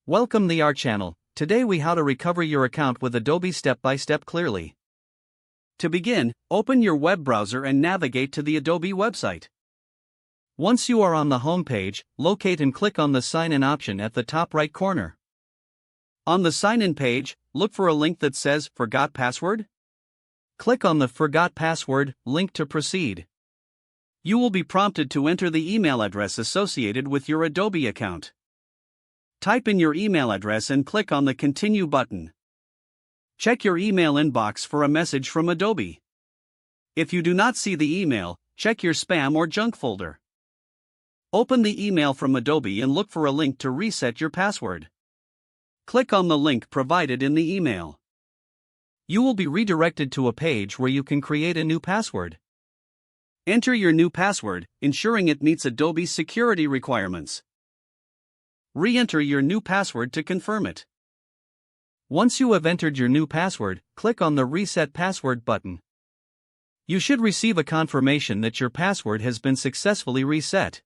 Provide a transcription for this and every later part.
Welcome to our channel. Today we how to recover your account with Adobe step by step clearly. To begin, open your web browser and navigate to the Adobe website. Once you are on the home page, locate and click on the sign in option at the top right corner. On the sign in page, look for a link that says Forgot Password. Click on the Forgot Password link to proceed. You will be prompted to enter the email address associated with your Adobe account. Type in your email address and click on the Continue button. Check your email inbox for a message from Adobe. If you do not see the email, check your spam or junk folder. Open the email from Adobe and look for a link to reset your password. Click on the link provided in the email. You will be redirected to a page where you can create a new password. Enter your new password, ensuring it meets Adobe's security requirements. Re-enter your new password to confirm it. Once you have entered your new password, click on the Reset Password button. You should receive a confirmation that your password has been successfully reset.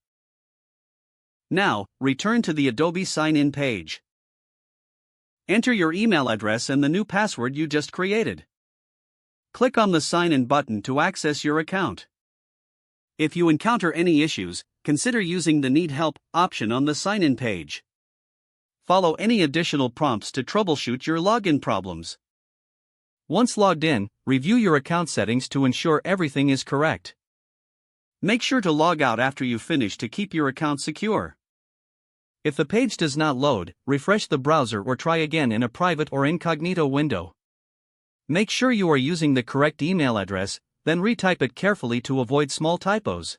Now, return to the Adobe sign-in page. Enter your email address and the new password you just created. Click on the Sign In button to access your account. If you encounter any issues, consider using the Need Help option on the sign-in page. Follow any additional prompts to troubleshoot your login problems. Once logged in, review your account settings to ensure everything is correct. Make sure to log out after you finish to keep your account secure. If the page does not load, refresh the browser or try again in a private or incognito window. Make sure you are using the correct email address, then retype it carefully to avoid small typos.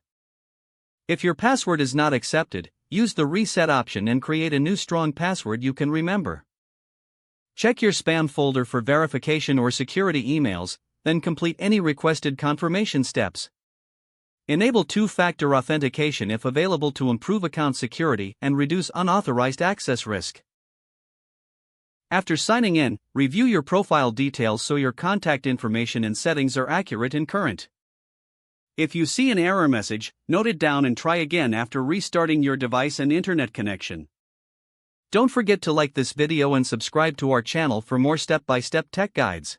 If your password is not accepted, use the Reset option and create a new strong password you can remember. Check your spam folder for verification or security emails, then complete any requested confirmation steps. Enable two-factor authentication if available to improve account security and reduce unauthorized access risk. After signing in, review your profile details so your contact information and settings are accurate and current. If you see an error message, note it down and try again after restarting your device and internet connection. Don't forget to like this video and subscribe to our channel for more step-by-step tech guides.